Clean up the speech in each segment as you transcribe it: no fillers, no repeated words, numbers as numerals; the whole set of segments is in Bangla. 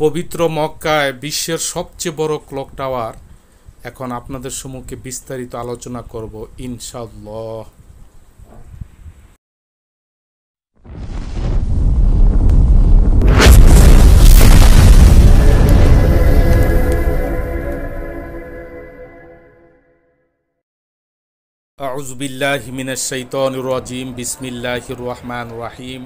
পবিত্র মক্কায় বিশ্বের সবচেয়ে বড় ক্লক টাওয়ার এখন আপনাদের সম্মুখে বিস্তারিত আলোচনা করব ইনশাআল্লাহ। আউযু বিল্লাহি মিনাশ শাইতানির রাজিম। বিসমিল্লাহির রহমানির রহিম।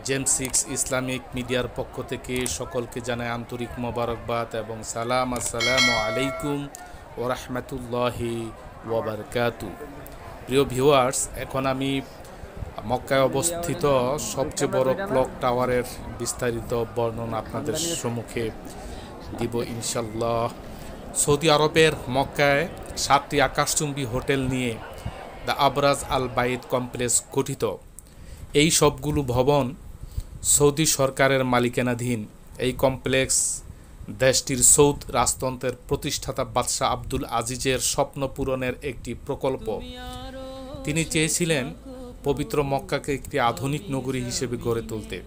জেমস 6 ইসলামিক মিডিয়ার পক্ষ থেকে সকলকে জানাই আন্তরিক মোবারকবাদ এবং সালাম। আসসালামু আলাইকুম ওয়া রাহমাতুল্লাহি ওয়া বারাকাতুহু। প্রিয় ভিউয়ার্স, এখন আমি মক্কায় অবস্থিত সবচেয়ে বড় ক্লক টাওয়ারের বিস্তারিত বর্ণনা আপনাদের সম্মুখে দিব ইনশাআল্লাহ। সৌদি আরবের মক্কায় 7টি আকাশচুম্বী হোটেল নিয়ে দ্য আবরাজ আল বাইত কমপ্লেক্স গঠিত। এই সবগুলো ভবন সৌদি সরকারের মালিকানাধীন। এই কমপ্লেক্স দেশটির সৌদ রাজতন্ত্রের প্রতিষ্ঠাতা বাদশাহ আব্দুল আজিজের স্বপ্ন পূরণের একটি প্রকল্প। তিনি চেয়েছিলেন পবিত্র মক্কাকে একটি আধুনিক নগরী হিসেবে গড়ে তুলতে,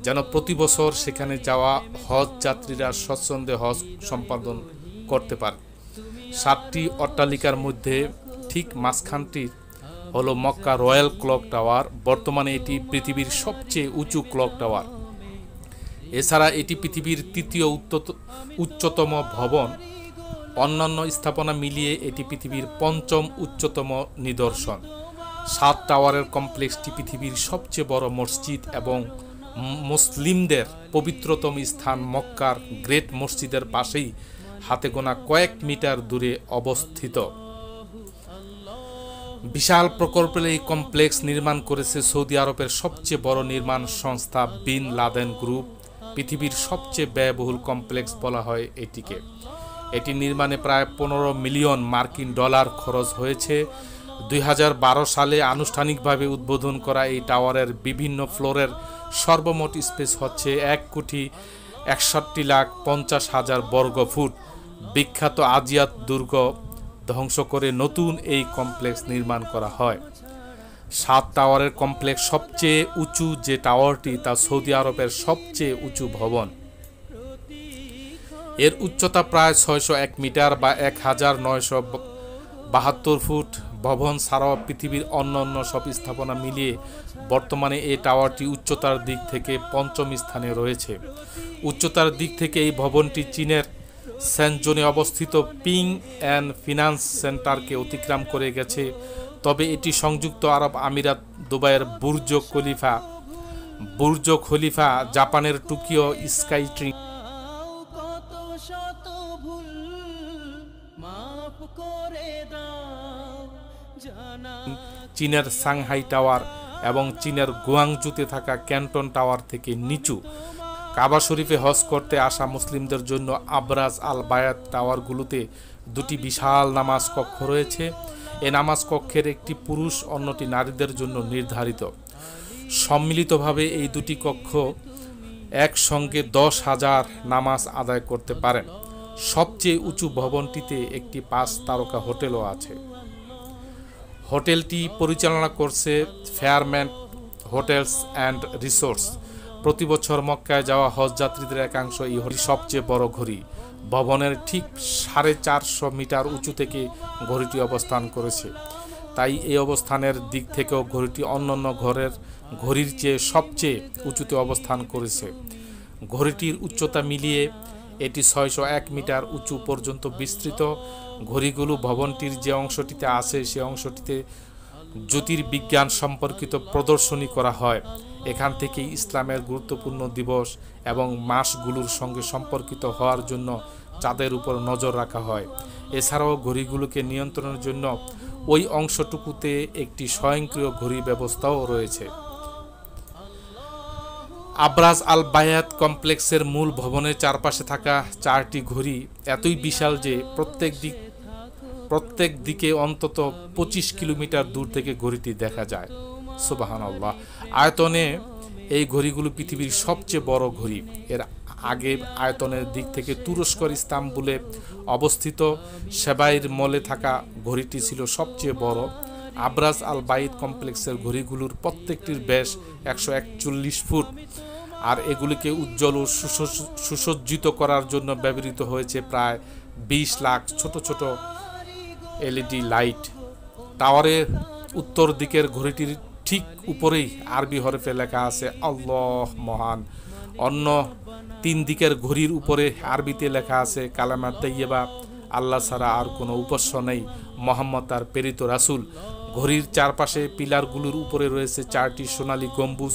যেন প্রতি বছর সেখানে যাওয়া হজ যাত্রীরা স্বচ্ছন্দে হজ সম্পাদন করতে পারে। 7টি অট্টালিকার মধ্যে ঠিক মাঝখানটি হলো মক্কা রয়্যাল ক্লক টাওয়ার। বর্তমানে এটি পৃথিবীর সবচেয়ে উঁচু ক্লক টাওয়ার। এছাড়া এটি পৃথিবীর তৃতীয় উচ্চতম ভবন। অন্যান্য স্থাপনা মিলিয়ে এটি পৃথিবীর 5ম উচ্চতম নিদর্শন। 7 টাওয়ারের কমপ্লেক্সটি পৃথিবীর সবচেয়ে বড় মসজিদ এবং মুসলিমদের পবিত্রতম স্থান মক্কার গ্রেট মসজিদের পাশেই হাতে গোনা কয়েক মিটার দূরে অবস্থিত। বিশাল প্রকল্পের এই কমপ্লেক্স নির্মাণ করেছে সৌদি আরবের সবচেয়ে বড় নির্মাণ সংস্থা বিন লাদেন গ্রুপ। পৃথিবীর সবচেয়ে ব্যয়বহুল কমপ্লেক্স বলা হয় এটিকে। এটি নির্মাণে প্রায় 15 মিলিয়ন মার্কিন ডলার খরচ হয়েছে। 2012 সালে আনুষ্ঠানিকভাবে উদ্বোধন করা এই টাওয়ারের বিভিন্ন ফ্লোরের সর্বমোট স্পেস হচ্ছে 1,61,50,000 বর্গ ফুট। বিখ্যাত আজিয়াত দুর্গ ধ্বংস করে নতুন এই কমপ্লেক্স নির্মাণ করা হয়। 7 টাওয়ারের কমপ্লেক্স সবচেয়ে উঁচু যে টাওয়ারটি তা সৌদি আরবের সবচেয়ে উঁচু ভবন। এর উচ্চতা প্রায় 601 মিটার বা 1972 ফুট। ভবন ছাড়াও পৃথিবীর অন্যান্য সব স্থাপনা মিলিয়ে বর্তমানে এই টাওয়ারটি উচ্চতার দিক থেকে 5ম স্থানে রয়েছে। উচ্চতার দিক থেকে এই ভবনটি চীনের সেনজোনে অবস্থিত পিং অ্যান্ড ফিনান্স সেন্টারকে অতিক্রম করে গেছে। তবে এটি সংযুক্ত আরব আমিরাত, দুবাইয়ের বুর্জ খলিফা, জাপানের টোকিও স্কাই ট্রি, চীনের সাংহাই টাওয়ার এবং চীনের গুয়াংজুতে থাকা ক্যান্টন টাওয়ার থেকে নিচু। কাবা শরীফে হজ করতে আসা মুসলিমদের জন্য আবরাজ আল বায়াত টাওয়ারগুলোতে 2টি বিশাল নামাজ কক্ষ রয়েছে। এই নামাজ কক্ষের একটি পুরুষ, অন্যটি নারীদের জন্য নির্ধারিত। সম্মিলিতভাবে এই 2টি কক্ষ একসঙ্গে 10,000 নামাজ আদায় করতে পারেন। সবচেয়ে উঁচু ভবনটিতে একটি 5 তারকা হোটেলও আছে। হোটেলটি পরিচালনা করছে ফেয়ারম্যান্ট হোটেলস অ্যান্ড রিসোর্টস। প্রতি বছর মক্কায় যাওয়া হজ যাত্রীদের একাংশ এই হোটেল সবচেয়ে বড় ঘড়ি। ভবনের ঠিক 450 মিটার উঁচু থেকে ঘড়িটি অবস্থান করেছে। তাই এই অবস্থানের দিক থেকেও ঘড়িটি অন্যান্য ঘড়ির চেয়ে সবচেয়ে উঁচুতে অবস্থান করেছে। ঘড়িটির উচ্চতা মিলিয়ে এটি 601 মিটার উঁচু পর্যন্ত বিস্তৃত। ঘড়িগুলো ভবনটির যে অংশটিতে আছে সে অংশটিতে জ্যোতির্বিজ্ঞান সম্পর্কিত প্রদর্শনী করা হয়। এখান থেকে ইসলামের গুরুত্বপূর্ণ দিবস এবং মাসগুলোর সঙ্গে সম্পর্কিত হওয়ার জন্য চাঁদের উপর নজর রাখা হয়। এছাড়াও ঘড়িগুলোকে নিয়ন্ত্রণের জন্য ওই অংশটুকুতে একটি স্বয়ংক্রিয় ঘড়ি ব্যবস্থাও রয়েছে। আবরাজ আল বায়াত কমপ্লেক্সের মূল ভবনের চারপাশে থাকা 4টি ঘড়ি এতই বিশাল যে প্রত্যেক দিকে অন্তত 25 কিলোমিটার দূর থেকে ঘড়িটি দেখা যায়। সুবহানাল্লাহ। আয়তনে এই ঘড়িগুলো পৃথিবীর সবচেয়ে বড় ঘড়ি। এর আগে আয়তনের দিক থেকে তুরস্কর ইস্তাম্বুলে অবস্থিত সেবাইর মলে থাকা ঘড়িটি ছিল সবচেয়ে বড়। আবরাজ আল বাইত কমপ্লেক্সের ঘড়িগুলোর প্রত্যেকটির ব্যাস 141 ফুট। আর এগুলিকে উজ্জ্বল ও সুসজ্জিত করার জন্য ব্যবহৃত হয়েছে প্রায় 20 লাখ ছোট ছোট এলইডি লাইট। টাওয়ারের উত্তর দিকের ঘড়িটির ঠিক উপরেই আরবি হরফে লেখা আছে আল্লাহ মহান। অন্য 3 দিকের ঘড়ির উপরে আরবিতে লেখা আছে কালেমা তাইয়্যিবা, আল্লাহ ছাড়া আর কোনো উপাস্য নেই, মুহাম্মদ তার প্রেরিত রাসূল। ঘড়ির চারপাশে পিলারগুলোর উপরে রয়েছে 4টি সোনালী গম্বুজ।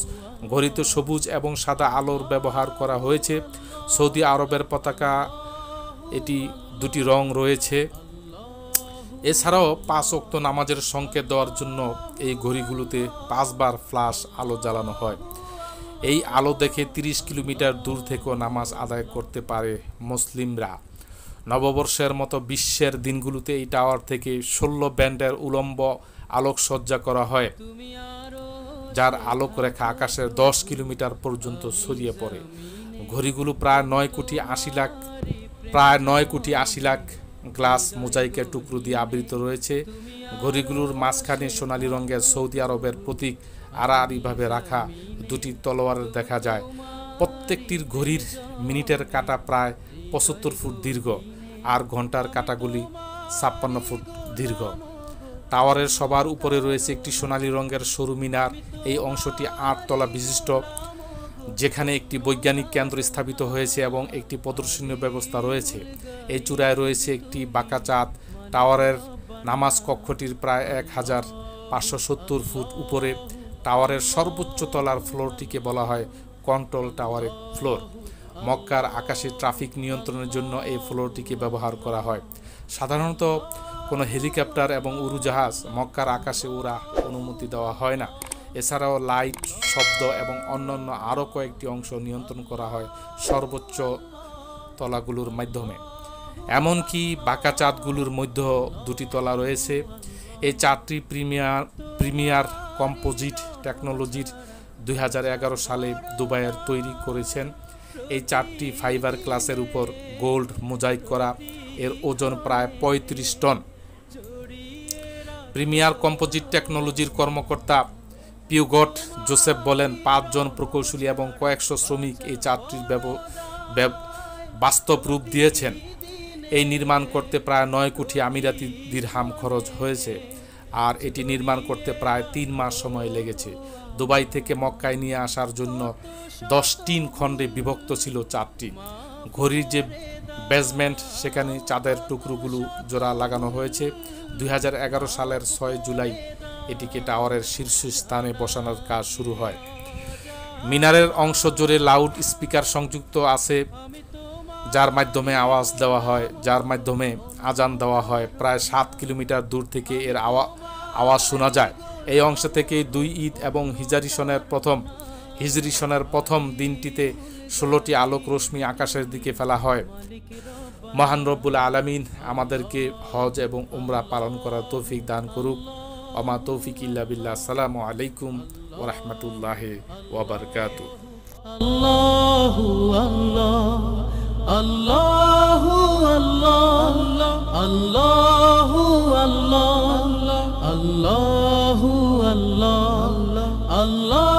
ঘড়িতে সবুজ এবং সাদা আলোর ব্যবহার করা হয়েছে। সৌদি আরবের পতাকা এটি 2টি রং রয়েছে। এছাড়াও 5 ওয়াক্ত নামাজের সংকেত দেওয়ার জন্য এই ঘড়িগুলোতে 5 বার ফ্ল্যাশ আলো জ্বালানো হয়। এই আলো দেখে 30 কিলোমিটার দূর থেকেও নামাজ আদায় করতে পারে মুসলিমরা। নববর্ষের মতো বিশ্বের দিনগুলোতে এই টাওয়ার থেকে 16 ব্যান্ডের উলম্ব আলোকসজ্জা করা হয়, যার আলোকরেখা আকাশের 10 কিলোমিটার পর্যন্ত ছড়িয়ে পড়ে। ঘড়িগুলো প্রায় 9 কোটি 80 লাখ গ্লাস মোজাইকের টুকরো দিয়ে আবৃত রয়েছে। ঘড়িগুলোর মাঝখানে সোনালী রঙের সৌদি আরবের প্রতীক আড়াআড়িভাবে রাখা 2টি তলোয়ার দেখা যায়। প্রত্যেকটির ঘড়ির মিনিটের কাঁটা প্রায় 75 ফুট দীর্ঘ আর ঘন্টার কাঁটাগুলি 56 ফুট দীর্ঘ। টাওয়ারের সবার উপরে রয়েছে একটি সোনালী রঙের সরু মিনার। এই অংশটি 8 তলা বিশিষ্ট, যেখানে একটি বৈজ্ঞানিক কেন্দ্র স্থাপিত হয়েছে এবং একটি প্রদর্শনী ব্যবস্থা রয়েছে। এই চূড়ায় রয়েছে একটি বাঁকা চাঁদ। টাওয়ারের নামাজ কক্ষটির প্রায় 1570 ফুট উপরে। টাওয়ারের সর্বোচ্চ তলার ফ্লোরটিকে বলা হয় কন্ট্রোল টাওয়ারের ফ্লোর। মক্কার আকাশে ট্রাফিক নিয়ন্ত্রণের জন্য এই ফ্লোরটিকে ব্যবহার করা হয়। সাধারণত কোনো হেলিকপ্টার এবং উড়োজাহাজ মক্কার আকাশে ওড়া অনুমতি দেওয়া হয় না। এছাড়াও লাইট, শব্দ এবং অন্যান্য আরও কয়েকটি অংশ নিয়ন্ত্রণ করা হয় সর্বোচ্চ তলাগুলোর মাধ্যমে। এমনকি বাঁকা চাঁদগুলোর মধ্যেও 2টি তলা রয়েছে। এই চাঁদটি প্রিমিয়ার কম্পোজিট টেকনোলজির 2011 সালে দুবাইয়ের তৈরি করেছেন। এই চাঁদটি ফাইবার গ্লাসের উপর গোল্ড মোজাইক করা। এর ওজন প্রায় 35 টন। প্রিমিয়ার কম্পোজিট টেকনোলজির কর্মকর্তা পিউগট জোসেফ বলেন, 5 জন প্রকৌশলী এবং কয়েকশো শ্রমিক এই চাঁদটির বাস্তব রূপ দিয়েছেন। এই নির্মাণ করতে প্রায় 9 কোটি আমিরাতি দিরহাম খরচ হয়েছে, আর এটি নির্মাণ করতে প্রায় 3 মাস সময় লেগেছে। দুবাই থেকে মক্কায় নিয়ে আসার জন্য 10টি খণ্ডে বিভক্ত ছিল চাঁদটি। ঘড়ির যে বেসমেন্ট, সেখানে চাঁদের টুকরোগুলো জোড়া লাগানো হয়েছে। 2011 সালের 6 জুলাই এটিকে টাওয়ারের শীর্ষস্থানে বসানোর কাজ শুরু হয়। মিনারের অংশ জুড়ে লাউড স্পিকার সংযুক্ত আছে, যার মাধ্যমে আজান দেওয়া হয়। প্রায় 7 কিলোমিটার দূর থেকে এর আওয়াজ শোনা যায়। এই অংশ থেকে 2 ঈদ এবং হিজরি সনের প্রথম দিনটিতে 16টি আলোক রশ্মি আকাশের দিকে ফেলা হয়। মহান রব্বুল আলামিন আমাদেরকে হজ এবং উমরা পালন করার তৌফিক দান করুক। ওমা তৌফিক ইল্লা বিল্লাহ। আসসালামু আলাইকুম ওয়া রাহমাতুল্লাহি ওয়া বারাকাতুহু। আল্লাহু আল্লাহ আল্লাহু আল্লাহ আল্লাহু আল্লাহ আল্লাহু আল্লাহ আল্লাহ